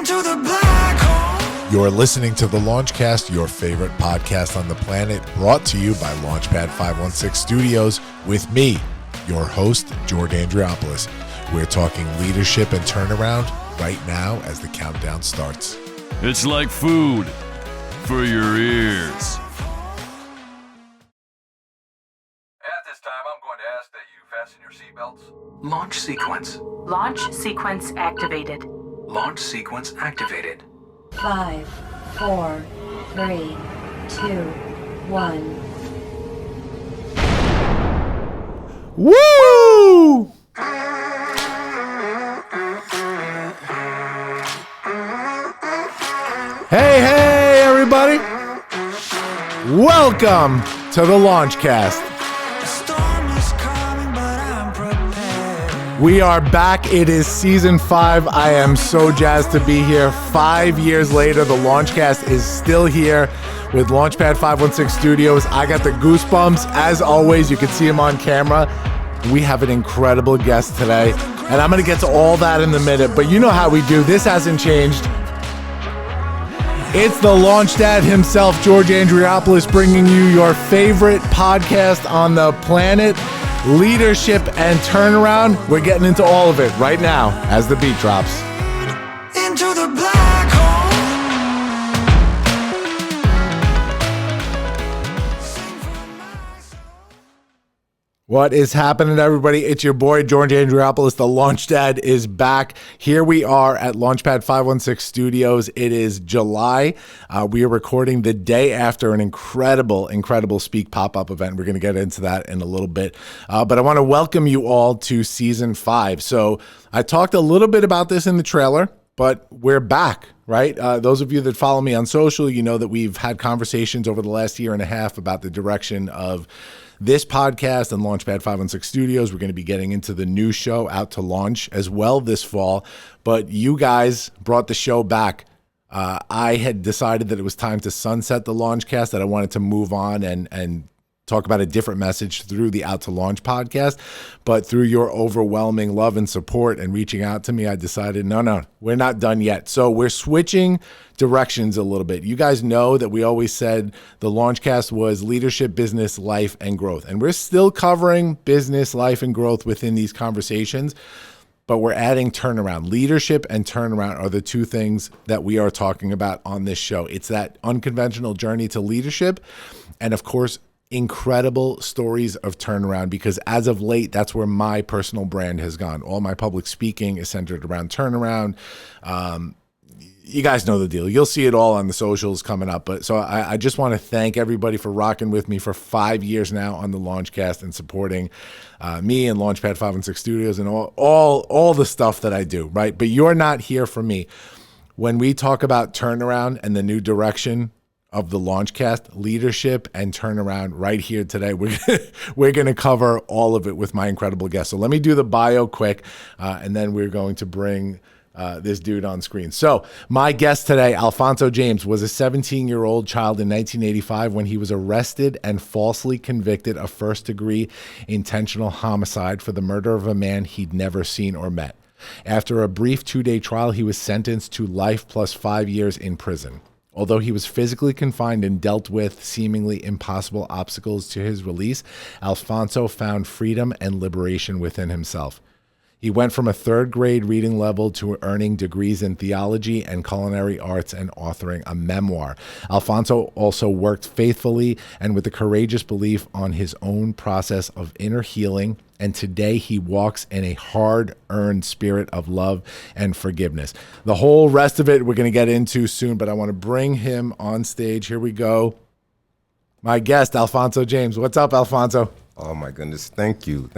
into the black hole. You're listening to the Launchcast, your favorite podcast on the planet, brought to you by Launchpad 516 Studios with me, your host, George Andriopoulos. We're talking leadership and turnaround right now as the countdown starts. It's like food for your ears. At this time, I'm going to ask that you fasten your seatbelts. Launch sequence. Launch sequence activated. Launch sequence activated. 5, 4, 3, 2, 1. Woo! Hey, everybody. Welcome to the Launchcast. The storm is coming, but I'm prepared. We are back. It is season 5. I am so jazzed to be here. 5 years later, the Launchcast is still here with Launchpad 516 Studios. I got the goosebumps. As always, you can see him on camera. We have an incredible guest today, and I'm going to get to all that in a minute, but you know how we do. This hasn't changed. It's the Launchdad himself, George Andriopoulos, bringing you your favorite podcast on the planet, leadership and turnaround. We're getting into all of it right now as the beat drops. Into the black hole. What is happening, everybody? It's your boy, George Andriopoulos. The Launchdad is back. Here we are at Launchpad 516 Studios. It is July. We are recording the day after an incredible Speak Pop-Up event. We're going to get into that in a little bit. But I want to welcome you all to Season 5. So I talked a little bit about this in the trailer, but we're back, right? Those of you that follow me on social, you know that we've had conversations over the last year and a half about the direction of this podcast and Launchpad 516 Studios. We're going to be getting into the new show Out to Launch as well this fall. But you guys brought the show back. I had decided that it was time to sunset the Launchcast, that I wanted to move on and talk about a different message through the Out to Launch podcast. But through your overwhelming love and support and reaching out to me, I decided, no, we're not done yet. So we're switching directions a little bit. You guys know that we always said the Launchcast was leadership, business, life, and growth. And we're still covering business, life, and growth within these conversations, but we're adding turnaround. Leadership and turnaround are the two things that we are talking about on this show. It's that unconventional journey to leadership, and of course, incredible stories of turnaround, because as of late, that's where my personal brand has gone. All my public speaking is centered around turnaround. You guys know the deal. You'll see it all on the socials coming up. But so I just want to thank everybody for rocking with me for 5 years now on the Launchcast and supporting me and Launchpad 516 Studios and all the stuff that I do, right? But you're not here for me. When we talk about turnaround and the new direction of the Launchcast, leadership and turnaround right here today, we're going to cover all of it with my incredible guest. So let me do the bio quick, and then we're going to bring this dude on screen. So my guest today, Alphonso James, was a 17-year-old child in 1985 when he was arrested and falsely convicted of first-degree intentional homicide for the murder of a man he'd never seen or met. After a brief 2-day trial, he was sentenced to life plus 5 years in prison. Although he was physically confined and dealt with seemingly impossible obstacles to his release, Alphonso found freedom and liberation within himself. He went from a 3rd grade reading level to earning degrees in theology and culinary arts and authoring a memoir. Alphonso also worked faithfully and with a courageous belief on his own process of inner healing, and today he walks in a hard-earned spirit of love and forgiveness. The whole rest of it we're going to get into soon, but I want to bring him on stage. Here we go. My guest, Alphonso James. What's up, Alphonso? Oh my goodness, thank you.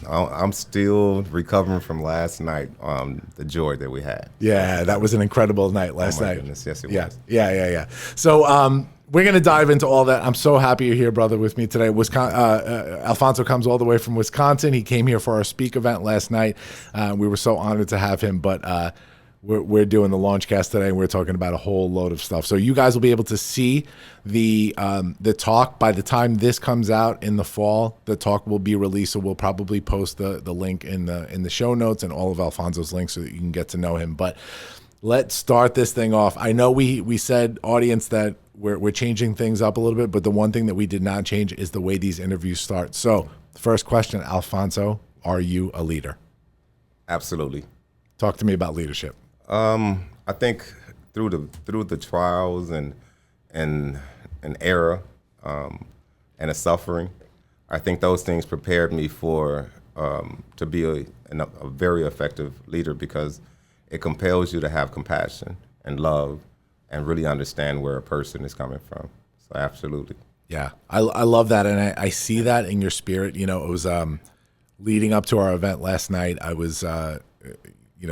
I'm still recovering from last night, the joy that we had. Yeah, that was an incredible night last night. Oh my goodness, yes it was. Yeah. So we're going to dive into all that. I'm so happy you're here, brother, with me today. Alphonso comes all the way from Wisconsin. He came here for our Speak event last night. We were so honored to have him, but we're doing the Launchcast today, and we're talking about a whole load of stuff. So you guys will be able to see the talk by the time this comes out in the fall. The talk will be released, so we'll probably post the link in the show notes and all of Alfonso's links so that you can get to know him. But let's start this thing off. I know we said, audience, that we're changing things up a little bit, but the one thing that we did not change is the way these interviews start. So, first question, Alphonso, are you a leader? Absolutely. Talk to me about leadership. I think through the trials and error and the suffering, I think those things prepared me for to be a very effective leader, because it compels you to have compassion and love and really understand where a person is coming from. So absolutely. Yeah, I love that, and I see that in your spirit. You know, it was leading up to our event last night. I was,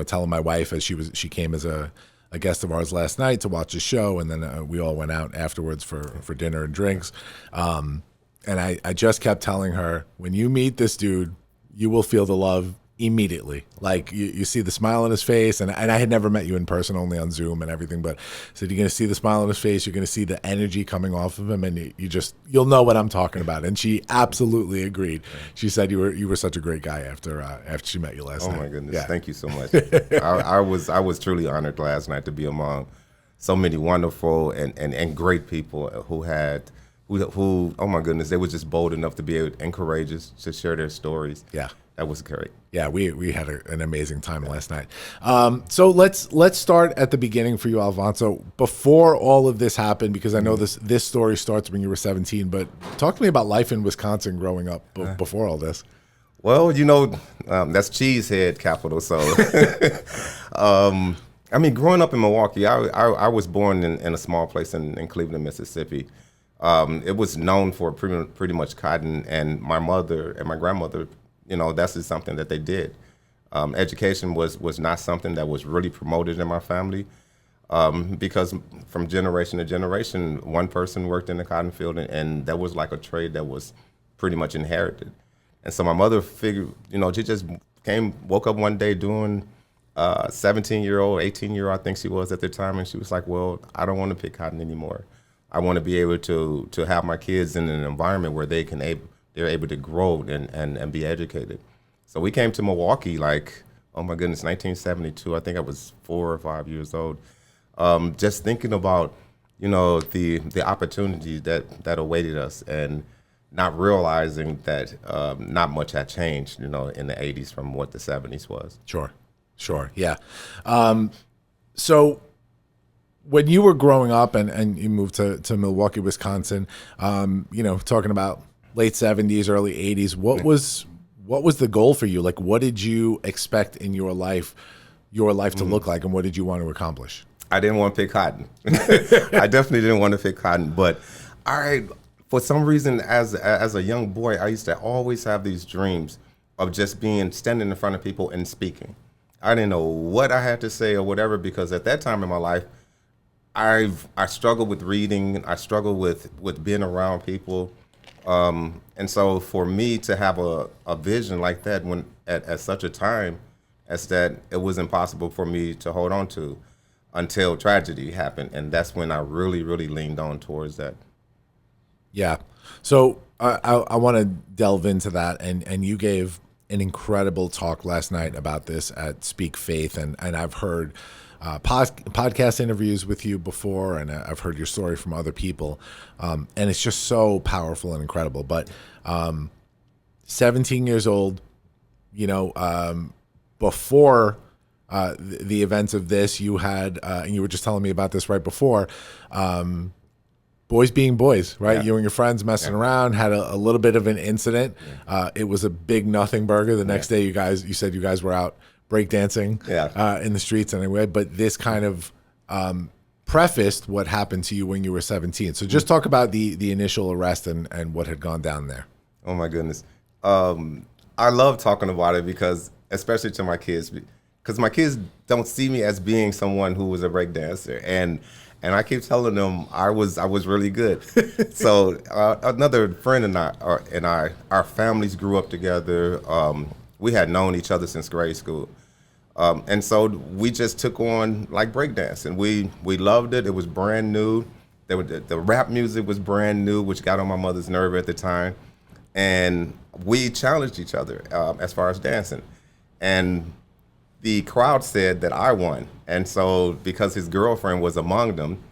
telling my wife, as she came as a guest of ours last night to watch the show, and then we all went out afterwards for dinner and drinks. And I just kept telling her, when you meet this dude, you will feel the love immediately. Like you see the smile on his face, and I had never met you in person, only on Zoom and everything, but I said, you're going to see the smile on his face, you're going to see the energy coming off of him, and you'll know what I'm talking about. And she absolutely agreed. She said you were such a great guy after she met you last night. Oh my goodness. Yeah. Thank you so much. I was truly honored last night to be among so many wonderful and great people who oh my goodness, they were just bold enough to be able and courageous to share their stories. Yeah. That was great. Yeah, we had an amazing time last night. So let's start at the beginning for you, Alphonso. Before all of this happened, because I know this story starts when you were 17, but talk to me about life in Wisconsin growing up before all this. Well, that's cheesehead capital. So, growing up in Milwaukee, I was born in a small place in Cleveland, Mississippi. It was known for pretty much cotton, and my mother and my grandmother, that's just something that they did. Education was not something that was really promoted in my family, because from generation to generation, one person worked in the cotton field, and that was like a trade that was pretty much inherited. And so my mother figured, she just woke up one day doing 17-year-old, 18-year-old, I think she was at the time, and she was like, well, I don't want to pick cotton anymore. I want to be able to have my kids in an environment where they're able to grow and be educated. So we came to Milwaukee like, oh my goodness, 1972. I think I was 4 or 5 years old. Just thinking about, the opportunities that awaited us, and not realizing that not much had changed, in the 80s from what the 70s was. Sure, yeah. So when you were growing up and you moved to Milwaukee, Wisconsin, talking about late 70s, early 80s, what was the goal for you? Like, what did you expect in your life to look like, and what did you want to accomplish? I didn't want to pick cotton. I definitely didn't want to pick cotton, but for some reason, as a young boy, I used to always have these dreams of just standing in front of people and speaking. I didn't know what I had to say or whatever, because at that time in my life, I struggled with reading. I struggled with being around people. And so for me to have a vision like that when at such a time as that, it was impossible for me to hold on to until tragedy happened. And that's when I really, really leaned on towards that. Yeah. So I want to delve into that. And you gave an incredible talk last night about this at Speak Faith. And I've heard podcast interviews with you before, and I've heard your story from other people, and it's just so powerful and incredible. But 17 years old, before the events of this, you had, and you were just telling me about this right before, boys being boys, right? Yeah. You and your friends messing around, had a little bit of an incident. It was a big nothing burger. The next day, you said you guys were out breakdancing in the streets anyway, but this kind of prefaced what happened to you when you were 17. So just talk about the initial arrest and what had gone down there. Oh my goodness. I love talking about it, because, especially to my kids, because my kids don't see me as being someone who was a breakdancer, and I keep telling them I was really good. So another friend and I, our families grew up together. We had known each other since grade school. And so we just took on like breakdance, and we loved it. It was brand new. The rap music was brand new, which got on my mother's nerve at the time. And we challenged each other as far as dancing. And the crowd said that I won. And so because his girlfriend was among them,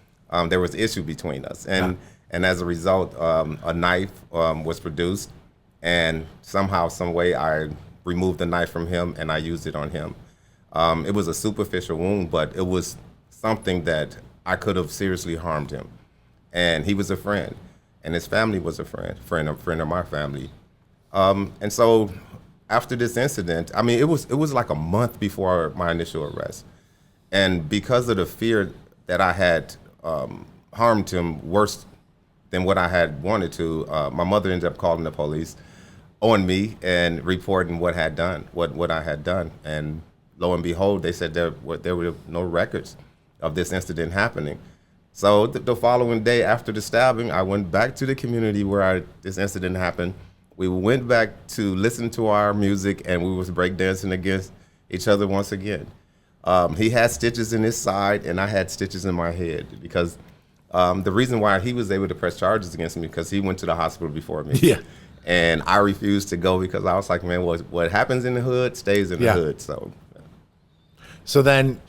there was issue between us. And as a result, a knife was produced, and somehow, some way, I removed the knife from him and I used it on him. It was a superficial wound, but it was something that I could have seriously harmed him. And he was a friend, and his family was a friend of my family. And so after this incident, I mean, it was like a month before my initial arrest. And because of the fear that I had harmed him worse than what I had wanted to, my mother ended up calling the police on me and reporting what I had done. And lo and behold, they said there were no records of this incident happening. So the following day after the stabbing, I went back to the community where this incident happened. We went back to listen to our music, and we was breakdancing against each other once again. He had stitches in his side, and I had stitches in my head, because the reason why he was able to press charges against me, because he went to the hospital before me. Yeah. And I refused to go because I was like, man, what happens in the hood stays in the hood. So then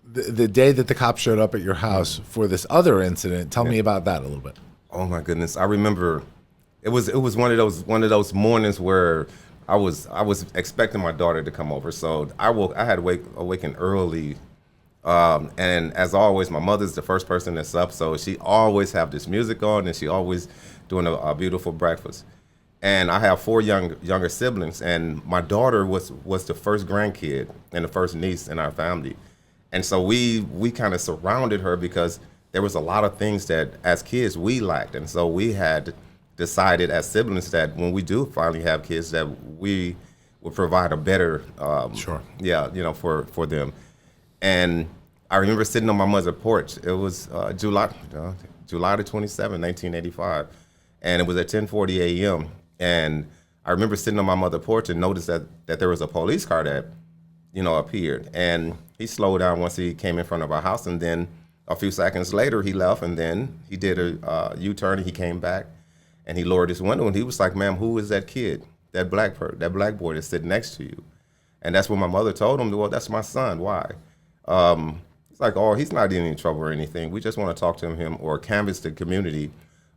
the day that the cops showed up at your house for this other incident, tell me about that a little bit. Oh my goodness. I remember it was one of those mornings where I was expecting my daughter to come over. So I had awakened early. And as always, my mother's the first person that's up, so she always have this music on, and she always doing a beautiful breakfast. And I have 4 younger siblings, and my daughter was the first grandkid and the first niece in our family. And so we kind of surrounded her because there was a lot of things that as kids we lacked. And so we had decided as siblings that when we do finally have kids, that we will provide a better, for them. And I remember sitting on my mother's porch. It was July the 27th, 1985. And it was at 10:40 a.m. And I remember sitting on my mother's porch and noticed that there was a police car that, appeared. And he slowed down once he came in front of our house. And then a few seconds later, he left. And then he did a U-turn, and he came back. And he lowered his window, and he was like, ma'am, who is that kid, that black boy that's sitting next to you? And that's when my mother told him, well, that's my son. Why? It's like, oh, he's not in any trouble or anything. We just want to talk to him or canvass the community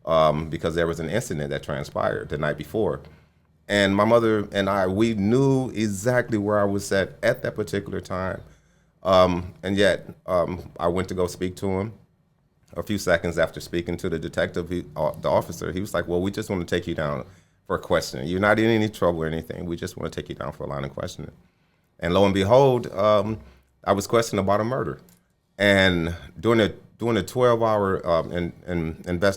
because there was an incident that transpired the night before. And my mother and we knew exactly where I was at that particular time. And yet I went to go speak to him. A few seconds after speaking to the detective, the officer, he was like, well, we just want to take you down for questioning. You're not in any trouble or anything. We just want to take you down for a line of questioning. And lo and behold, I was questioned about a murder. And during a 12-hour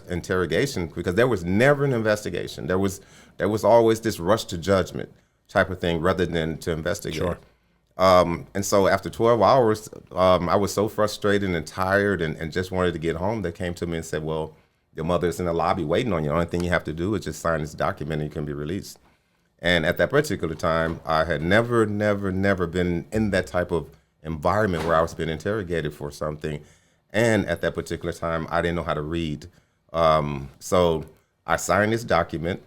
interrogation, because there was never an investigation. There was always this rush to judgment type of thing rather than to investigate. Sure. And so after 12 hours, I was so frustrated and tired and just wanted to get home. They came to me and said, well, your mother's in the lobby waiting on you. The only thing you have to do is just sign this document and you can be released. And at that particular time, I had never been in that type of environment where I was being interrogated for something. And at that particular time, I didn't know how to read. So I signed this document.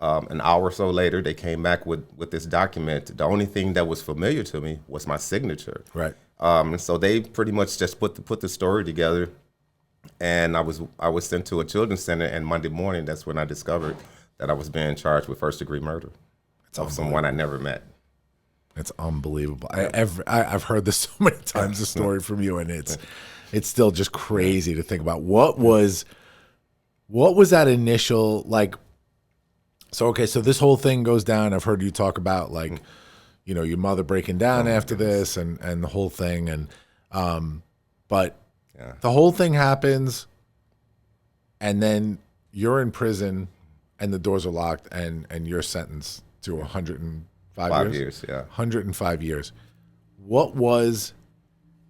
An hour or so later, they came back with this document. The only thing that was familiar to me was my signature. Right. And so they pretty much just put the story together. And I was sent to a children's center. And Monday morning, that's when I discovered that I was being charged with first-degree murder of someone I never met. It's unbelievable. I've heard this so many times, the story from you, and it's still just crazy to think about. What was that initial, like, so this whole thing goes down. I've heard you talk about, like, your mother breaking down after this and the whole thing. And but the whole thing happens, and then you're in prison and the doors are locked and you're sentenced to 105 years? Yeah. 105 years. What was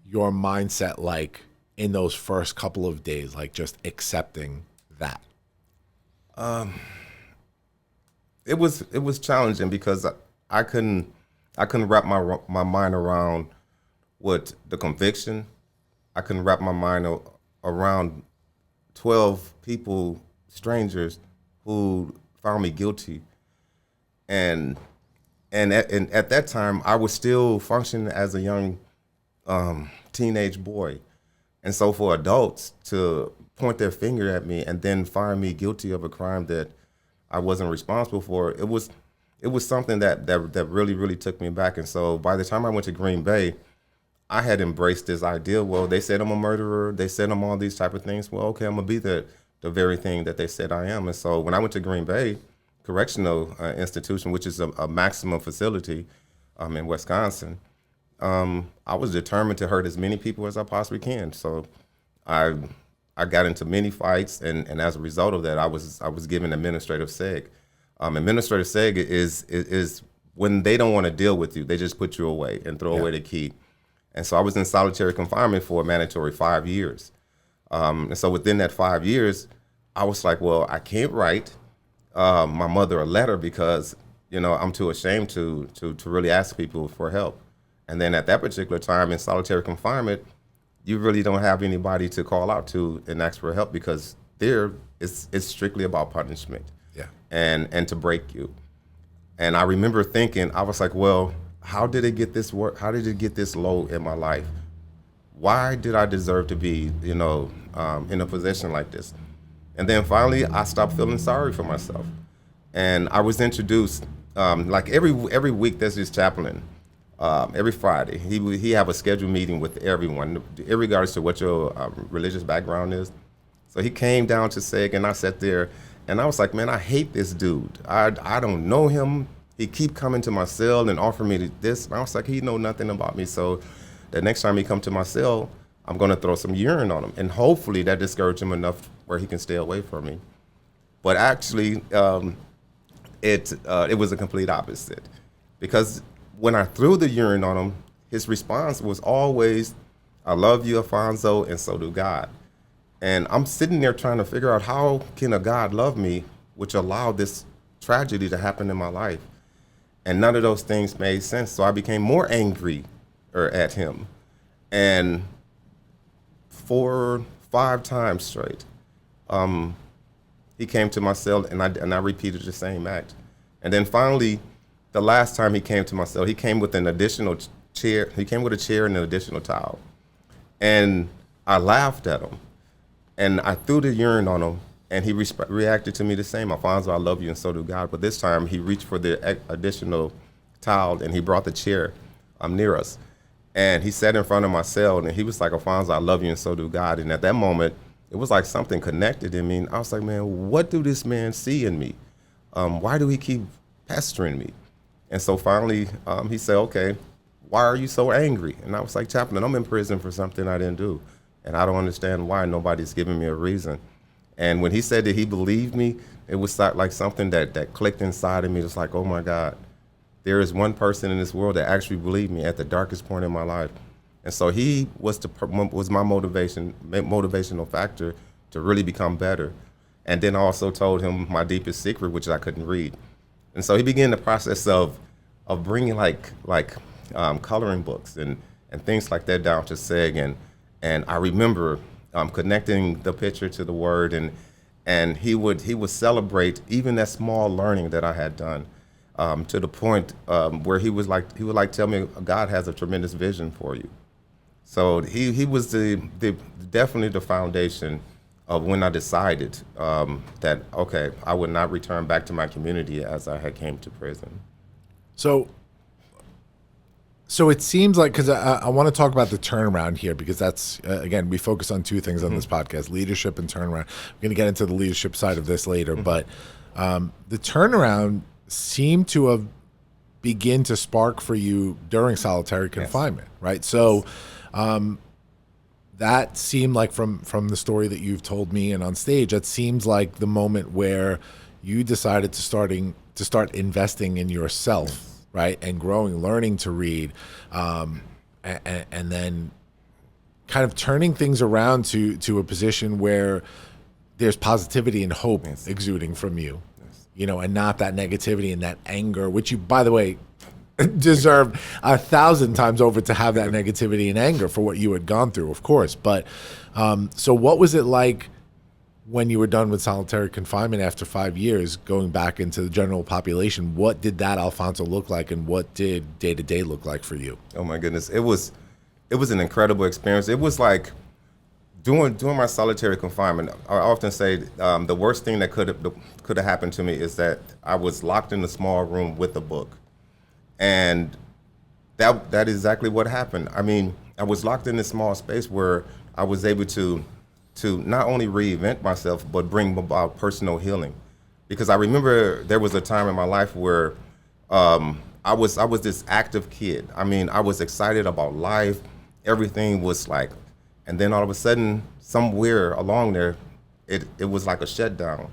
your mindset like in those first couple of days, like just accepting that? It was challenging because I couldn't wrap my mind around what the conviction. I couldn't wrap my mind around 12 people, strangers, who found me guilty, and And at that time, I was still functioning as a young teenage boy. And so for adults to point their finger at me and then find me guilty of a crime that I wasn't responsible for, it was something that really, really took me back. And so by the time I went to Green Bay, I had embraced this idea. Well, they said I'm a murderer. They said I'm all these type of things. Well, okay, I'm going to be the very thing that they said I am. And so when I went to Green Bay Correctional Institution, which is a maximum facility in Wisconsin, I was determined to hurt as many people as I possibly can. So I got into many fights, and as a result of that, I was given administrative seg. Administrative seg is when they don't want to deal with you, they just put you away and throw away the key. And so I was in solitary confinement for a mandatory 5 years. And so within that 5 years, I was like, well, I can't write my mother a letter because, I'm too ashamed to really ask people for help. And then at that particular time in solitary confinement, you really don't have anybody to call out to and ask for help because it's strictly about punishment and to break you. And I remember thinking, I was like, well, how did it get this work? How did it get this low in my life? Why did I deserve to be, in a position like this? And then finally, I stopped feeling sorry for myself. And I was introduced, like every week, there's this chaplain. Every Friday, he have a scheduled meeting with everyone, regardless to what your religious background is. So he came down to SEG, and I sat there, and I was like, man, I hate this dude. I don't know him. He keep coming to my cell and offering me this. And I was like, he know nothing about me. So the next time he come to my cell, I'm going to throw some urine on him. And hopefully that discouraged him enough where he can stay away from me. But actually, it was a complete opposite. Because when I threw the urine on him, his response was always, I love you, Alphonso, and so do God. And I'm sitting there trying to figure out how can a God love me, which allowed this tragedy to happen in my life. And none of those things made sense. So I became more angry at him. And 4, 5 times straight, he came to my cell and I repeated the same act. And then finally, the last time he came to my cell, he came with an additional chair. He came with a chair and an additional towel. And I laughed at him. And I threw the urine on him. And he reacted to me the same. Alphonso, I love you, and so do God. But this time, he reached for the additional towel, and he brought the chair near us. And he sat in front of my cell, and he was like, Alphonso, I love you, and so do God. And at that moment, it was like something connected in me. And I was like, man, what do this man see in me? Why do he keep pestering me? And so finally, he said, okay, why are you so angry? And I was like, Chaplain, I'm in prison for something I didn't do. And I don't understand why nobody's giving me a reason. And when he said that he believed me, it was like something that clicked inside of me. It's like, oh my God, there is one person in this world that actually believed me at the darkest point in my life. And so he was my motivational factor to really become better. And then I also told him my deepest secret, which I couldn't read. And so he began the process of bringing like coloring books and things like that down to SEG. And I remember connecting the picture to the word, and he would celebrate even that small learning that I had done, to the point where he would tell me God has a tremendous vision for you. So he was definitely the foundation of when I decided that okay, I would not return back to my community as I had came to prison. So it seems like, because I want to talk about the turnaround here, because that's, again, we focus on 2 things on this podcast, leadership and turnaround. We're going to get into the leadership side of this later, but the turnaround seemed to have begin to spark for you during solitary confinement, right? So that seemed like from the story that you've told me and on stage, that seems like the moment where you decided to start investing in yourself. Right, and growing, learning to read, and then kind of turning things around to a position where there's positivity and hope exuding from you, and not that negativity and that anger, which you, by the way, deserved 1,000 times over to have that negativity and anger for what you had gone through, of course. But so what was it like when you were done with solitary confinement after 5 years, going back into the general population, what did that Alphonso look like, and what did day-to-day look like for you? Oh my goodness, it was an incredible experience. It was like during my solitary confinement. I often say the worst thing that could have happened to me is that I was locked in a small room with a book, and that is exactly what happened. I mean, I was locked in this small space where I was able to not only reinvent myself but bring about personal healing, because I remember there was a time in my life where I was this active kid. I mean, I was excited about life. Everything was like, and then all of a sudden, somewhere along there, it was like a shutdown.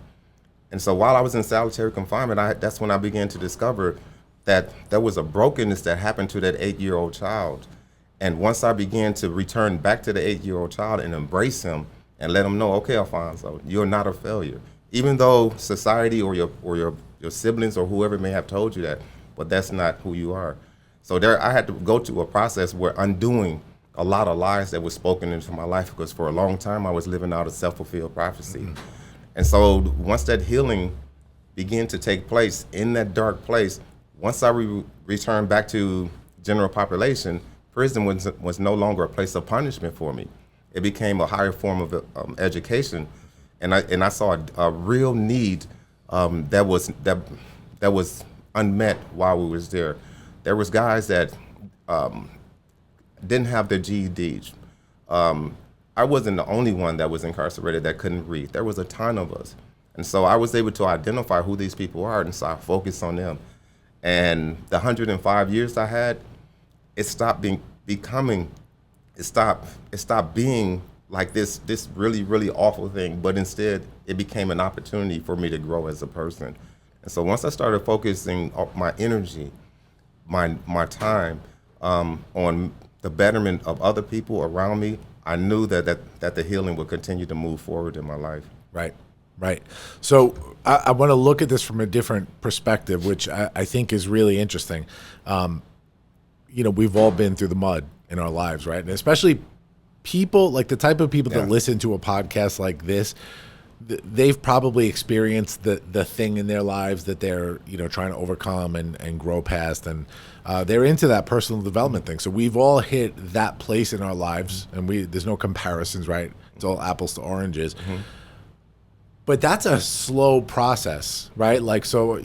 And so while I was in solitary confinement, that's when I began to discover that there was a brokenness that happened to that 8-year-old child. And once I began to return back to the 8-year-old child and embrace him and let him know, okay, Alphonso, you're not a failure. Even though society or your siblings or whoever may have told you that, but that's not who you are. So I had to go through a process where undoing a lot of lies that was spoken into my life, because for a long time I was living out a self-fulfilled prophecy. Mm-hmm. And so once that healing began to take place in that dark place, once I returned back to general population, prison was no longer a place of punishment for me. It became a higher form of education, and I saw a real need that was unmet while we was there. There was guys that didn't have their GEDs. I wasn't the only one that was incarcerated that couldn't read. There was a ton of us, and so I was able to identify who these people are, and so I focused on them. And the 105 years I had, it stopped being like this really, really awful thing, but instead it became an opportunity for me to grow as a person. And so once I started focusing my energy, my time on the betterment of other people around me, I knew that the healing would continue to move forward in my life. Right. So I want to look at this from a different perspective, which I think is really interesting. We've all been through the mud in our lives, right? And especially people, like the type of people that listen to a podcast like this, they've probably experienced the thing in their lives that they're, trying to overcome and grow past. And they're into that personal development thing. So we've all hit that place in our lives, and there's no comparisons, right? It's all apples to oranges. Mm-hmm. But that's a slow process, right? Like, so,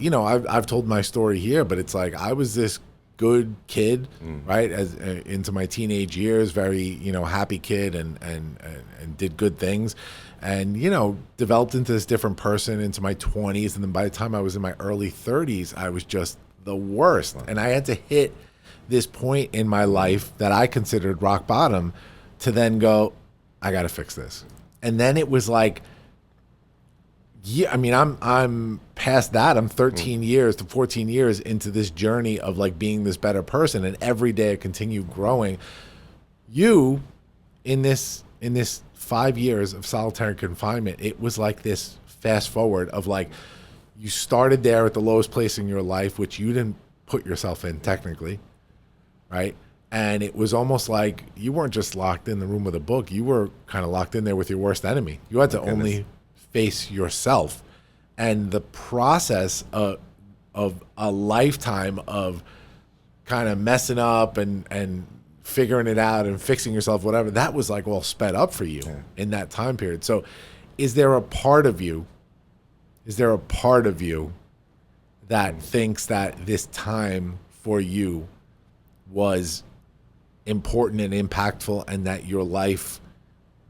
I've told my story here, but it's like I was this good kid, right? As into my teenage years, very, happy kid and did good things, and, developed into this different person into my 20s. And then by the time I was in my early 30s, I was just the worst. And I had to hit this point in my life that I considered rock bottom to then go, I got to fix this. And then it was like, yeah, I mean, I'm past that. I'm 13 years to 14 years into this journey of like being this better person, and every day I continue growing. You, in this 5 years of solitary confinement, it was like this fast forward of like, you started there at the lowest place in your life, which you didn't put yourself in technically, right? And it was almost like you weren't just locked in the room with a book. You were kind of locked in there with your worst enemy. You had to only face yourself. And the process of a lifetime of kind of messing up and figuring it out and fixing yourself, whatever, that was like all sped up for you in that time period. So is there a part of you that thinks that this time for you was important and impactful, and that your life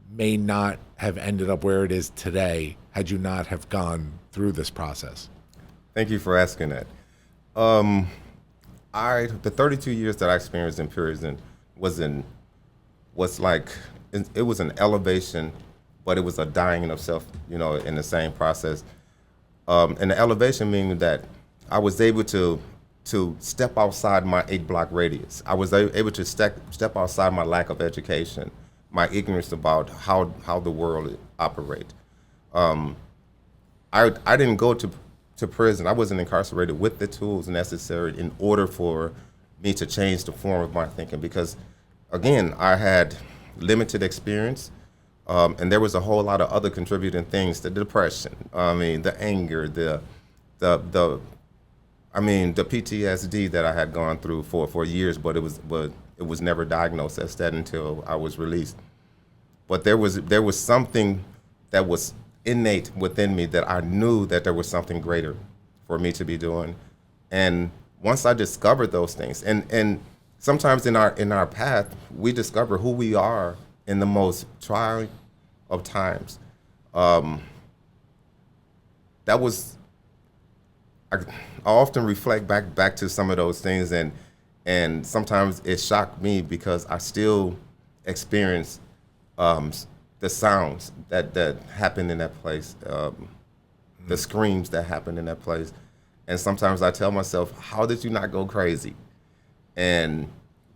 may not have ended up where it is today had you not have gone through this process? Thank you for asking that. The 32 years that I experienced in prison was an elevation, but it was a dying of self, in the same process. And the elevation meaning that I was able to step outside my 8-block radius. I was able to step outside my lack of education, my ignorance about how the world operates. I didn't go to prison. I wasn't incarcerated with the tools necessary in order for me to change the form of my thinking, because, again, I had limited experience. And there was a whole lot of other contributing things: the depression, the anger, the PTSD that I had gone through for years, but it was never diagnosed as that until I was released. But there was something that was innate within me that I knew that there was something greater for me to be doing. And once I discovered those things, and sometimes in our path, we discover who we are in the most trying of times. I often reflect back to some of those things, and sometimes it shocked me because I still experience the sounds that happened in that place, the screams that happened in that place. And sometimes I tell myself, how did you not go crazy? And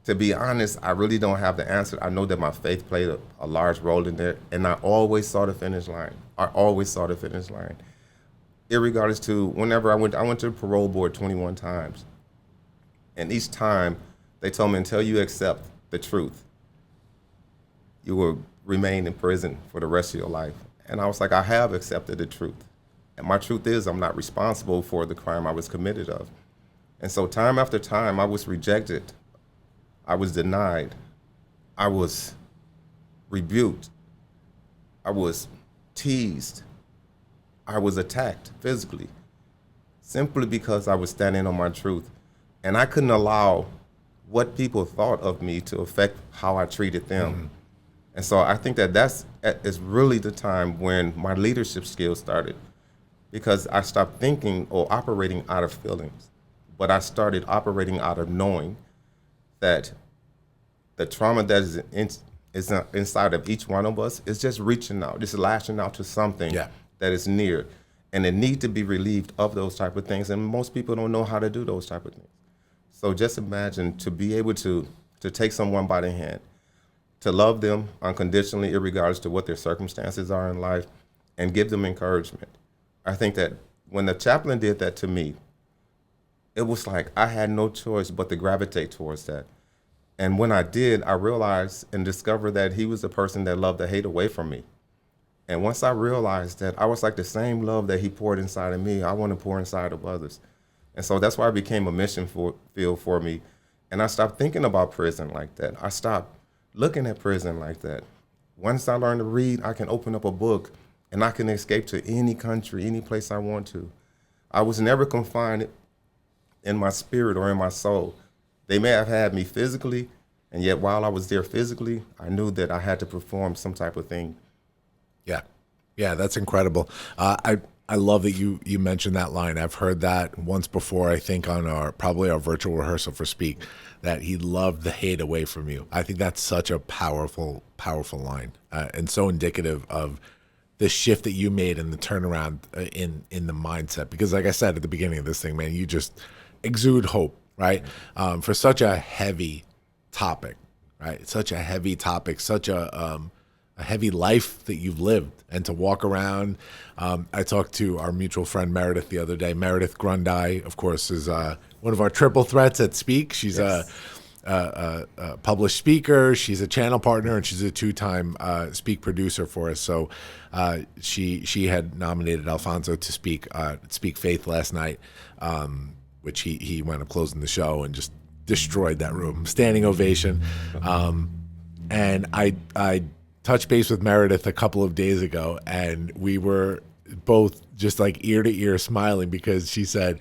to be honest, I really don't have the answer. I know that my faith played a large role in there, and I always saw the finish line. Irregardless to whenever I went to the parole board 21 times. And each time they told me, until you accept the truth, you will remain in prison for the rest of your life. And I was like, I have accepted the truth. And my truth is I'm not responsible for the crime I was committed of. And so time after time, I was rejected. I was denied. I was rebuked. I was teased. I was attacked physically, simply because I was standing on my truth. And I couldn't allow what people thought of me to affect how I treated them. Mm-hmm. And so I think that is really the time when my leadership skills started, because I stopped thinking or operating out of feelings, but I started operating out of knowing that the trauma that is inside of each one of us is just reaching out, just lashing out to something that is near, and it need to be relieved of those type of things. And most people don't know how to do those type of things. So just imagine to be able to take someone by the hand, to love them unconditionally, irregardless to what their circumstances are in life, and give them encouragement. I think that when the chaplain did that to me, it was like I had no choice but to gravitate towards that. And when I did, I realized and discovered that he was the person that loved the hate away from me. And once I realized that, I was like, the same love that he poured inside of me, I want to pour inside of others. And so that's why it became a mission field for me. And I stopped thinking about prison like that. I stopped looking at prison like that. Once I learned to read, I can open up a book and I can escape to any country, any place I want to. I was never confined in my spirit or in my soul. They may have had me physically, and yet while I was there physically, I knew that I had to perform some type of thing. Yeah, that's incredible. I love that you mentioned that line. I've heard that once before, I think on probably our virtual rehearsal for Speak, that he loved the hate away from you. I think that's such a powerful line, and so indicative of the shift that you made and the turnaround in the mindset. Because like I said at the beginning of this thing, man, you just exude hope, right? For such a heavy topic, right? Such a heavy topic, such a heavy life that you've lived, and to walk around. I talked to our mutual friend Meredith the other day. Meredith Grundy, of course, is one of our triple threats at Speak. She's a published speaker. She's a channel partner, and she's a 2-time Speak producer for us. So she had nominated Alphonso to speak Faith last night, which he wound up closing the show and just destroyed that room. Standing ovation. And I touched base with Meredith a couple of days ago, and we were both just like ear to ear smiling, because she said,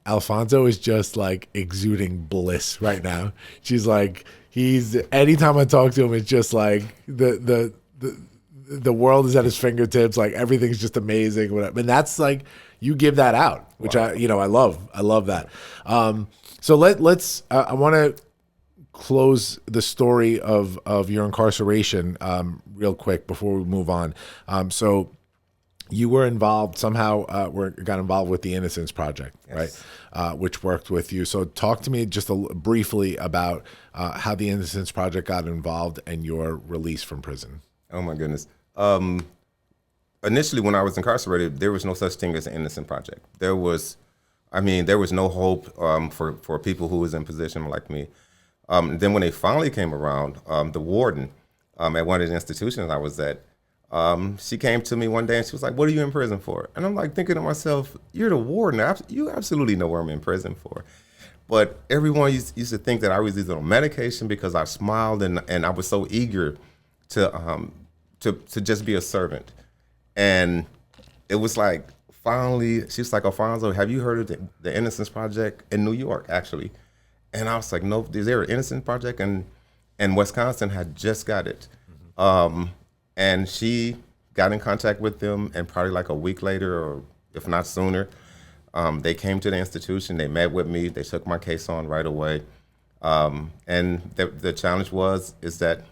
Alphonso is just like exuding bliss right now. She's like, anytime I talk to him, it's just like the world is at his fingertips. Like everything's just amazing. And that's like, you give that out, which wow. I love that. So let's I want to close the story of your incarceration real quick before we move on. So you were involved somehow, got involved with the Innocence Project, yes. Right? Which worked with you. So talk to me just briefly about how the Innocence Project got involved and your release from prison. Oh my goodness. Initially, when I was incarcerated, there was no such thing as an Innocence Project. There was no hope for people who was in position like me. Then when they finally came around, the warden at one of the institutions I was at She came to me one day and she was like, "What are you in prison for?" And I'm like thinking to myself, "You're the warden. You absolutely know what I'm in prison for." But everyone used to think that I was either on medication because I smiled and I was so eager to just be a servant. And it was like, finally, she was like, "Alphonso, have you heard of the Innocence Project in New York, actually?" And I was like, "No, is there an Innocence Project?" And Wisconsin had just got it. And she got in contact with them, and probably like a week later, or if not sooner, they came to the institution, they met with me, they took my case on right away. And the challenge is that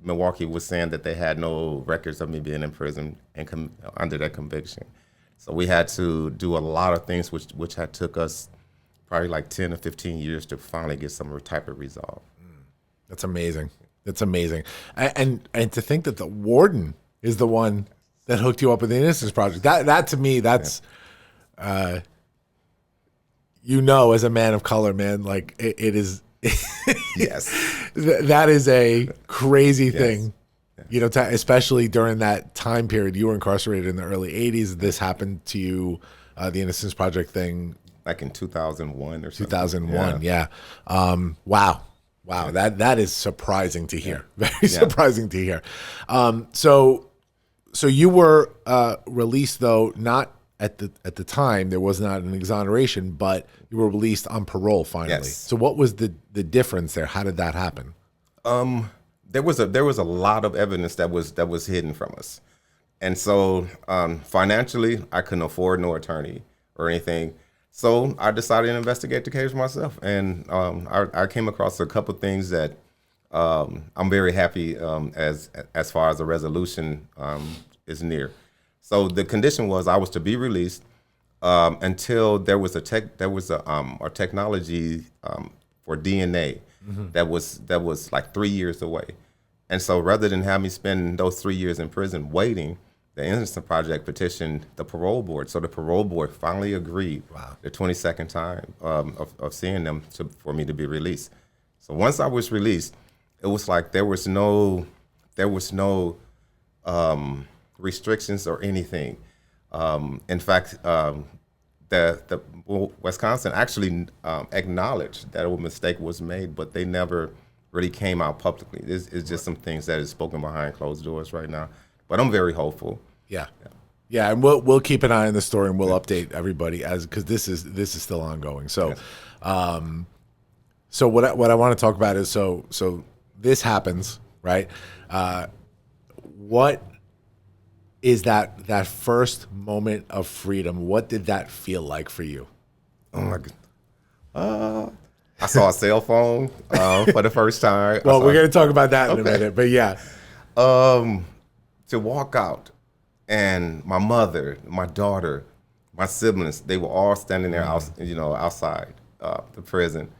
Milwaukee was saying that they had no records of me being in prison and under that conviction. So we had to do a lot of things, which had took us probably like 10 or 15 years to finally get some type of resolve. That's amazing. That's amazing. And to think that the warden is the one that hooked you up with the Innocence Project. That to me, that's, as a man of color, man, like it is. Yes. That is a crazy thing, especially during that time period. You were incarcerated in the early 80s. This happened to you, the Innocence Project thing. Like in 2001 or something. 2001, yeah. Wow, that is surprising to hear. Very surprising to hear. So you were released, though, not at the time. There was not an exoneration, but you were released on parole finally. Yes. So what was the difference there? How did that happen? There was a lot of evidence that was hidden from us, and so financially, I couldn't afford no attorney or anything. So I decided to investigate the case myself, and I came across a couple things that I'm very happy as far as the resolution is near. So the condition was I was to be released until there was a technology for DNA that was like 3 years away, and so rather than have me spend those 3 years in prison waiting, the Innocence Project petitioned the parole board. So the parole board finally agreed the 22nd time of seeing them for me to be released. So once I was released, it was like there was no restrictions or anything. In fact, Wisconsin actually acknowledged that a mistake was made, but they never really came out publicly. It's just some things that is spoken behind closed doors right now. But I'm very hopeful. Yeah, and we'll keep an eye on the story, and we'll update everybody because this is still ongoing. So, so what I want to talk about is so this happens, right? What is that first moment of freedom? What did that feel like for you? Oh my God. I saw a cell phone for the first time. Well, we're going to talk about that in a minute, but yeah. To walk out, and my mother, my daughter, my siblings, they were all standing there outside the prison.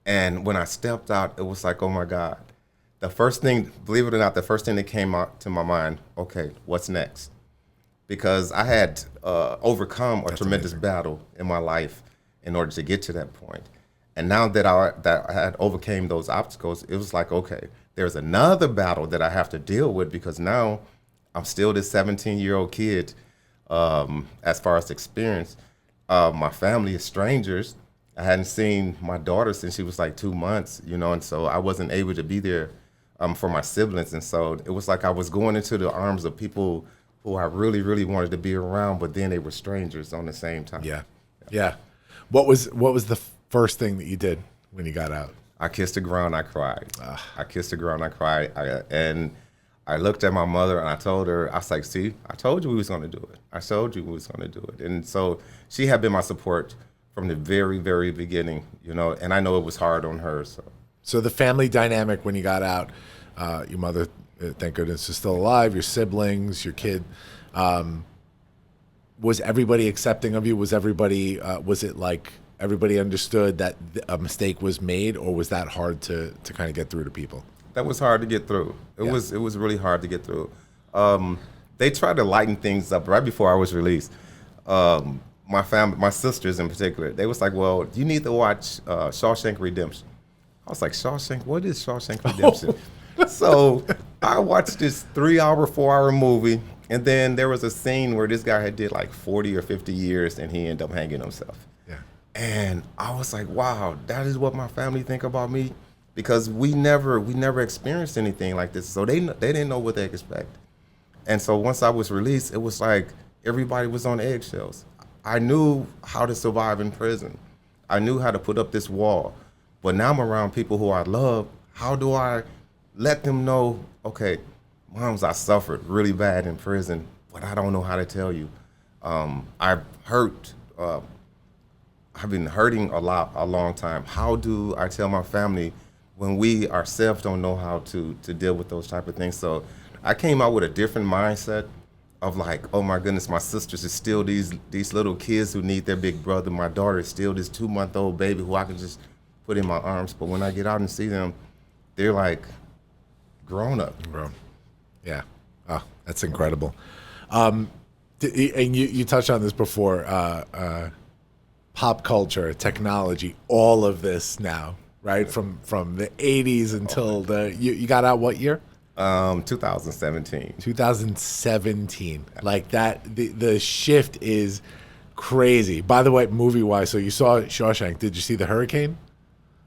And when I stepped out, it was like, oh my God. The first thing, believe it or not, the first thing that came out to my mind, okay, what's next? Because I had overcome a tremendous battle in my life in order to get to that point. And now that I had overcame those obstacles, it was like, okay, there's another battle that I have to deal with, because now I'm still this 17-year-old kid as far as experience. My family is strangers. I hadn't seen my daughter since she was like 2 months, and so I wasn't able to be there for my siblings. And so it was like I was going into the arms of people who I really, really wanted to be around, but then they were strangers on the same time. Yeah. What was the first thing that you did when you got out? I kissed the ground, I cried. I kissed the ground, I cried. And I looked at my mother and I told her, I was like, see, I told you we was gonna do it. I told you we was gonna do it. And so she had been my support from the very, very beginning, and I know it was hard on her. So the family dynamic when you got out, your mother, thank goodness, is still alive, your siblings, your kid, was everybody accepting of you? Was it like everybody understood that a mistake was made, or was that hard to kind of get through to people? That was hard to get through. It was really hard to get through. They tried to lighten things up right before I was released. My family, my sisters in particular, they was like, well, you need to watch Shawshank Redemption. I was like, Shawshank? What is Shawshank Redemption? So I watched this 3-hour, 4-hour movie, and then there was a scene where this guy had did like 40 or 50 years, and he ended up hanging himself. Yeah. And I was like, wow, that is what my family think about me, because we never experienced anything like this. So they didn't know what they expect. And so once I was released, it was like everybody was on eggshells. I knew how to survive in prison. I knew how to put up this wall. But now I'm around people who I love. How do I let them know, okay, moms, I suffered really bad in prison, but I don't know how to tell you. I've hurt. I've been hurting a long time. How do I tell my family when we ourselves don't know how to deal with those type of things? So I came out with a different mindset of like, oh my goodness, my sisters is still these little kids who need their big brother. My daughter is still this 2-month-old baby who I can just put in my arms. But when I get out and see them, they're like grown up. Grown. Yeah. Oh, that's incredible. And you touched on this before, pop culture, technology, all of this now, right? From the 80s until you got out what year? 2017. 2017. Like that, the shift is crazy. By the way, movie-wise, so you saw Shawshank. Did you see The Hurricane?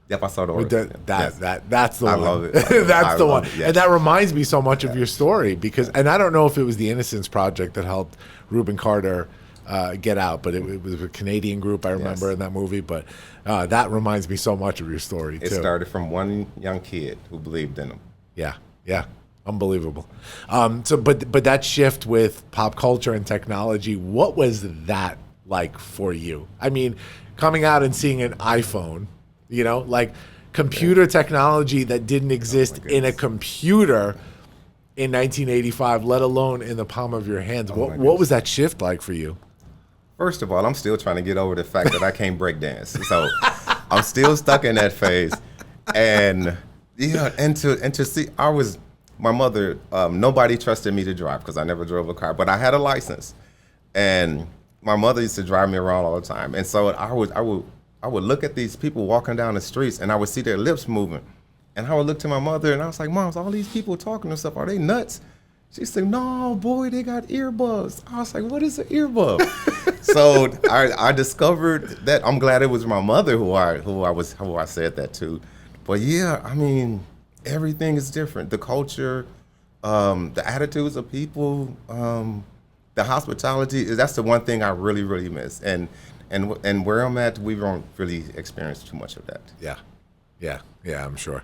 Yep, I saw the order. That's the I one. love it. That's the one. It, yes. And that reminds me so much of your story because, and I don't know if it was the Innocence Project that helped Reuben Carter get out, but it was a Canadian group I remember in that movie. But that reminds me so much of your story too. It started from one young kid who believed in him. Yeah, unbelievable. But that shift with pop culture and technology, what was that like for you? I mean, coming out and seeing an iPhone. You know, like computer technology that didn't exist in a computer in 1985, let alone in the palm of your hands. What was that shift like for you? First of all, I'm still trying to get over the fact that I can't break dance. So I'm still stuck in that phase. And and to see, my mother, nobody trusted me to drive because I never drove a car, but I had a license. And my mother used to drive me around all the time. And so I would look at these people walking down the streets and I would see their lips moving. And I would look to my mother and I was like, Mom, all these people talking and stuff, are they nuts? She said, no, boy, they got earbuds. I was like, what is an earbud? So I discovered that. I'm glad it was my mother who I said that to. But yeah, I mean, everything is different. The culture, the attitudes of people, the hospitality, that's the one thing I really, really miss. And where I'm at, we don't really experience too much of that. Yeah, I'm sure.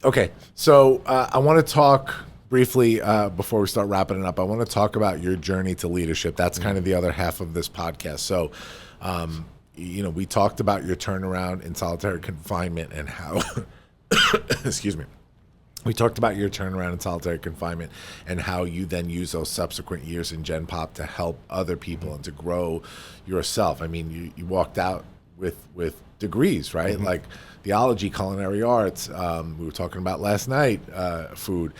Okay, so I want to talk briefly before we start wrapping it up. I want to talk about your journey to leadership. That's kind of the other half of this podcast. So, we talked about your turnaround in solitary confinement and how, excuse me. We talked about your turnaround in solitary confinement and how you then use those subsequent years in Gen Pop to help other people and to grow yourself. I mean, you walked out with degrees, right? Mm-hmm. Like theology, culinary arts. We were talking about last night, food.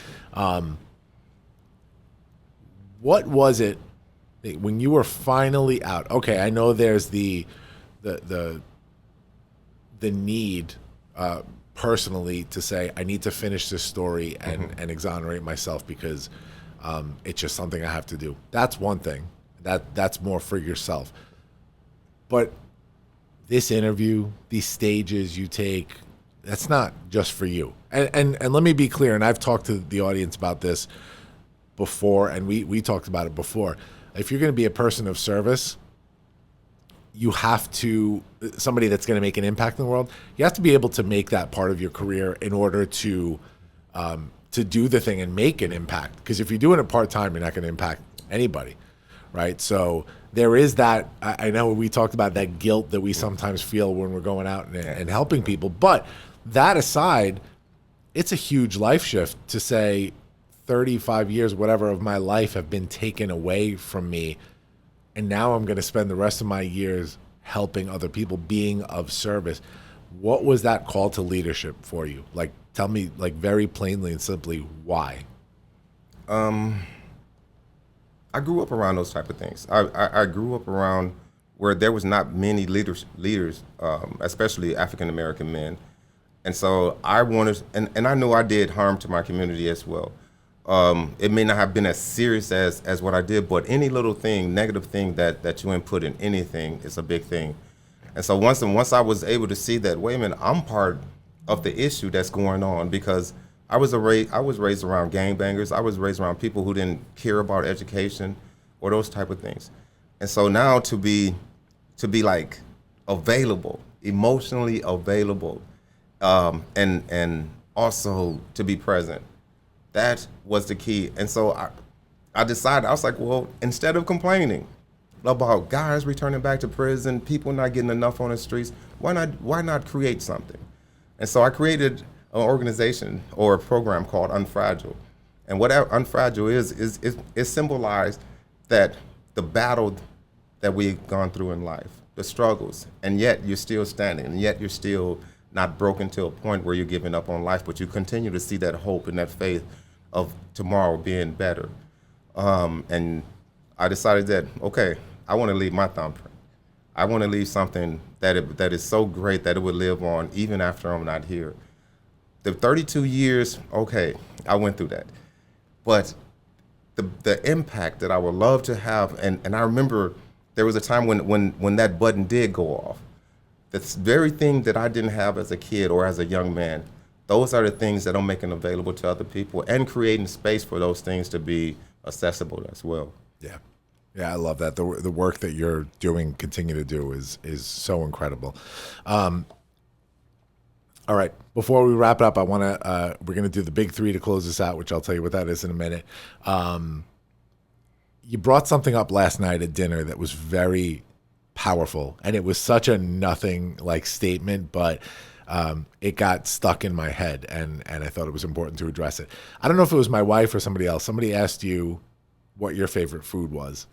What was it when you were finally out? Okay, I know there's the need. Personally to say I need to finish this story and exonerate myself because it's just something I have to do. That's one thing. That's more for yourself. But this interview, these stages you take, that's not just for you. And let me be clear, and I've talked to the audience about this before, and we talked about it before. If you're going to be a person of service, you have to, somebody that's going to make an impact in the world, you have to be able to make that part of your career in order to do the thing and make an impact. Because if you're doing it part-time, you're not going to impact anybody, right? So there is that, I know we talked about that guilt that we sometimes feel when we're going out and helping people. But that aside, it's a huge life shift to say 35 years, whatever, of my life have been taken away from me. And now I'm going to spend the rest of my years helping other people, being of service. What was that call to leadership for you? Like, tell me, like, very plainly and simply, why? I grew up around those type of things. I grew up around where there was not many leaders, especially African American men. And so I wanted, and I knew I did harm to my community as well. It may not have been as serious as what I did, but any little thing, negative thing that you input in anything is a big thing. And so once I was able to see that, wait a minute, I'm part of the issue that's going on, because I was raised around gangbangers. I was raised around people who didn't care about education or those type of things. And so now to be like available, emotionally available, and also to be present, that was the key. And so I decided, I was like, well, instead of complaining about guys returning back to prison, people not getting enough on the streets, why not create something? And so I created an organization or a program called Unfragile. And what Unfragile is it symbolized that the battle that we've gone through in life, the struggles, and yet you're still standing, and yet you're still not broken to a point where you're giving up on life, but you continue to see that hope and that faith of tomorrow being better. And I decided that, okay, I want to leave my thumbprint. I want to leave something that is so great that it would live on even after I'm not here. The 32 years, okay, I went through that. But the impact that I would love to have, and I remember there was a time when that button did go off. The very thing that I didn't have as a kid or as a young man, those are the things that I'm making available to other people and creating space for those things to be accessible as well. Yeah. Yeah, I love that. The work that you're doing, continue to do is so incredible. All right, before we wrap it up, I want to we're going to do the big three to close this out, which I'll tell you what that is in a minute. You brought something up last night at dinner that was very powerful, and it was such a nothing like statement, but it got stuck in my head, and I thought it was important to address it. I don't know if it was my wife or somebody else. Somebody asked you what your favorite food was,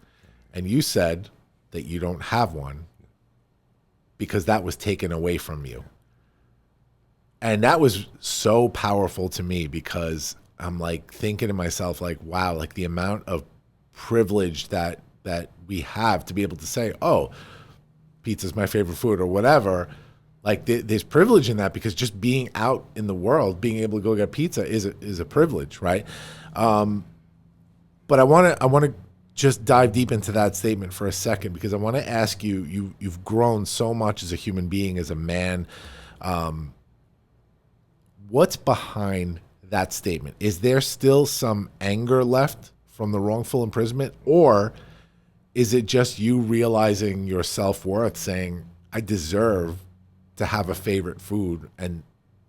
and you said that you don't have one because that was taken away from you. And that was so powerful to me, because I'm like thinking to myself, like, wow, like the amount of privilege that we have to be able to say, oh, pizza's my favorite food or whatever. Like there's privilege in that, because just being out in the world, being able to go get pizza is a privilege, right? But I want to just dive deep into that statement for a second, because I want to ask you, you've grown so much as a human being, as a man. What's behind that statement? Is there still some anger left from the wrongful imprisonment, or is it just you realizing your self-worth, saying, I deserve to have a favorite food, and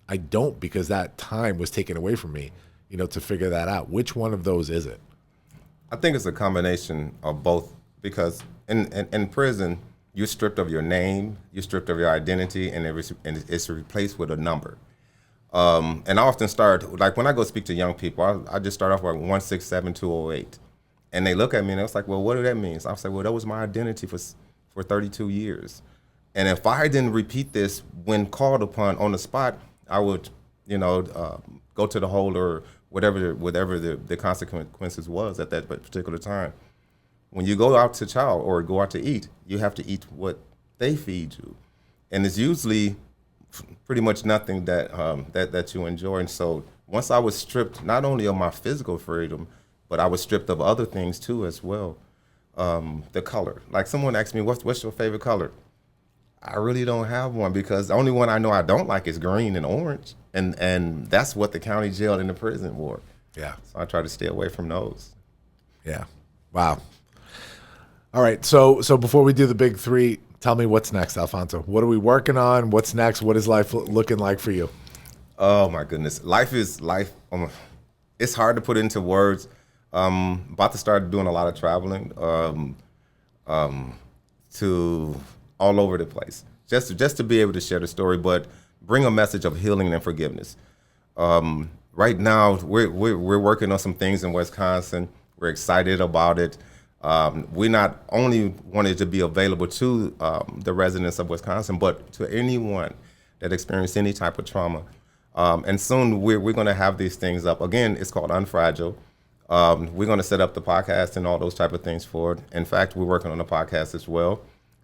I don't because that time was taken away from me, to figure that out? Which one of those is it? I think it's a combination of both, because in prison, you're stripped of your name, you're stripped of your identity, and it's replaced with a number. And I often start, like when I go speak to young people, I just start off with 167208. And they look at me and it's like, well, what do that mean? So I say, well, that was my identity for 32 years. And if I didn't repeat this when called upon on the spot, I would, go to the hole or whatever the consequences was at that particular time. When you go out to chow or go out to eat, you have to eat what they feed you. And it's usually pretty much nothing that you enjoy. And so once I was stripped not only of my physical freedom, but I was stripped of other things too as well. The color. Like someone asked me, what's your favorite color? I really don't have one, because the only one I know I don't like is green and orange. And that's what the county jail and the prison wore. Yeah. So I try to stay away from those. Yeah. Wow. All right. So before we do the big three, tell me what's next, Alphonso. What are we working on? What's next? What is life looking like for you? Oh my goodness. Life is life. It's hard to put into words. About to start doing a lot of traveling to all over the place, just to be able to share the story, but bring a message of healing and forgiveness. Right now, we're working on some things in Wisconsin. We're excited about it. We not only wanted to be available to the residents of Wisconsin, but to anyone that experienced any type of trauma. And soon we're going to have these things up. Again, it's called Unfragile. We're going to set up the podcast and all those type of things for it. In fact, we're working on a podcast as well.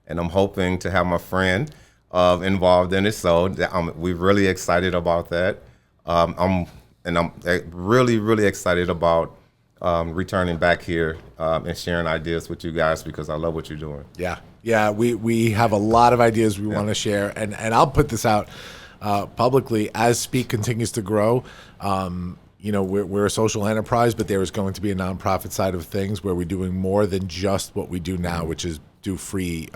And I'm hoping to have my friend involved in it. So we're really excited about that. I'm really, really excited about returning back here and sharing ideas with you guys because I love what you're doing. Yeah, we have a lot of ideas we want to share, and I'll put this out publicly as Speak continues to grow. We're a social enterprise, but there is going to be a nonprofit side of things where we're doing more than just what we do now, which is do free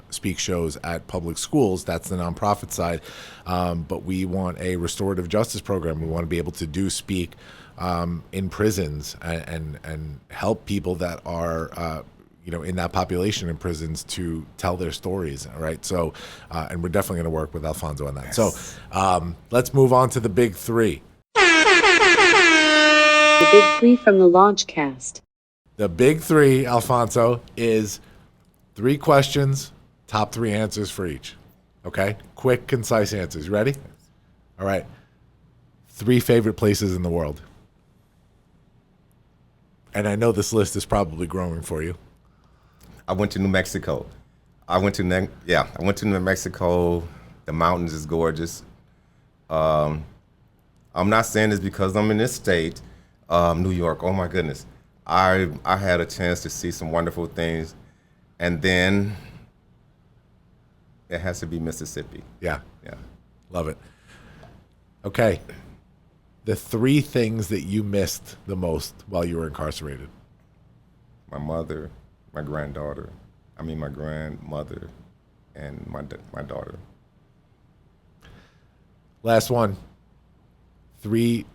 Speak shows at public schools. That's the nonprofit side. But we want a restorative justice program. We want to be able to do Speak in prisons and help people that are in that population in prisons to tell their stories. All right. So, and we're definitely going to work with Alphonso on that. Yes. So let's move on to the big three. The big three from the Launchcast. The big three, Alphonso, is 3 questions, top 3 answers for each. Okay? Quick, concise answers. You ready? All right. 3 favorite places in the world. And I know this list is probably growing for you. I went to New Mexico. I went to New Mexico. The mountains is gorgeous. I'm not saying this because I'm in this state. New York, oh my goodness. I had a chance to see some wonderful things. And then it has to be Mississippi. Yeah. Love it. Okay. The 3 things that you missed the most while you were incarcerated. My mother, my grandmother, and my daughter. Last one. 3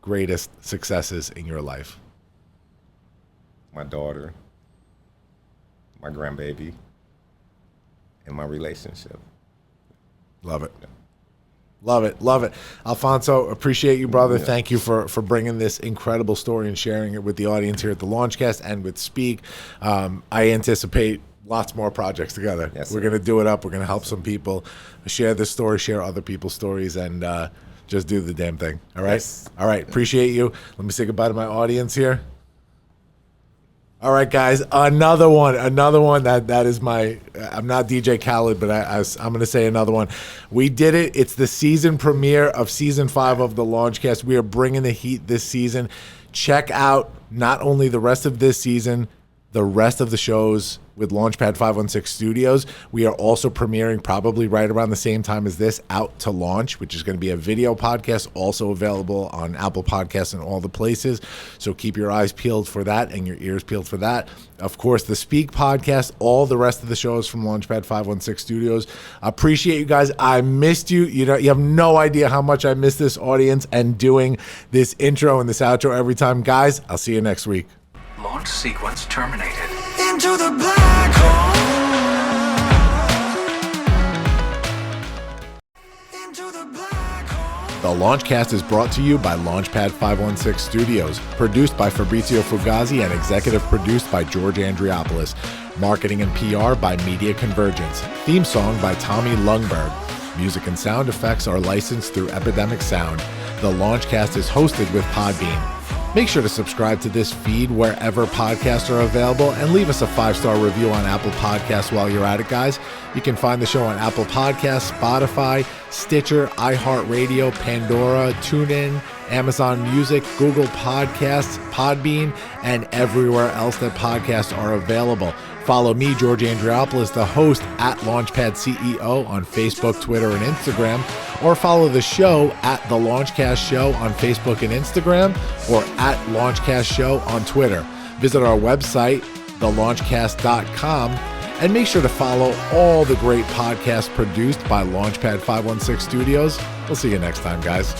greatest successes in your life. My daughter, my grandbaby, and my relationship. Love it. Love it. Alphonso, appreciate you, brother. Yeah. Thank you for bringing this incredible story and sharing it with the audience here at the Launchcast and with Speak. I anticipate lots more projects together. Yes, we're going to do it up. We're going to help some people share this story, share other people's stories, and just do the damn thing. All right? Yes. All right. Appreciate you. Let me say goodbye to my audience here. All right, guys, another one that is my, I'm not DJ Khaled, but I'm going to say another one. We did it. It's the season premiere of season 5 of the Launchcast. We are bringing the heat this season. Check out not only the rest of this season, the rest of the shows with Launchpad 516 Studios. We are also premiering probably right around the same time as this, Out to Launch, which is going to be a video podcast, also available on Apple Podcasts and all the places. So keep your eyes peeled for that and your ears peeled for that. Of course, the Speak podcast, all the rest of the shows from Launchpad 516 Studios. Appreciate you guys. I missed you. You have no idea how much I miss this audience and doing this intro and this outro every time. Guys, I'll see you next week. Launch sequence terminated. Into the black hole. Into the black hole. The Launchcast is brought to you by Launchpad 516 Studios, produced by Fabrizio Fugazi and executive produced by George Andriopoulos. Marketing and PR by Media Convergence. Theme song by Tommy Lungberg. Music and sound effects are licensed through Epidemic Sound. The Launchcast is hosted with Podbean. Make sure to subscribe to this feed wherever podcasts are available and leave us a 5-star review on Apple Podcasts while you're at it, guys. You can find the show on Apple Podcasts, Spotify, Stitcher, iHeartRadio, Pandora, TuneIn, Amazon Music, Google Podcasts, Podbean, and everywhere else that podcasts are available. Follow me, George Andriopoulos, the host, at Launchpad CEO on Facebook, Twitter, and Instagram, or follow the show at The Launchcast Show on Facebook and Instagram, or at Launchcast Show on Twitter. Visit our website, thelaunchcast.com, and make sure to follow all the great podcasts produced by Launchpad 516 Studios. We'll see you next time, guys.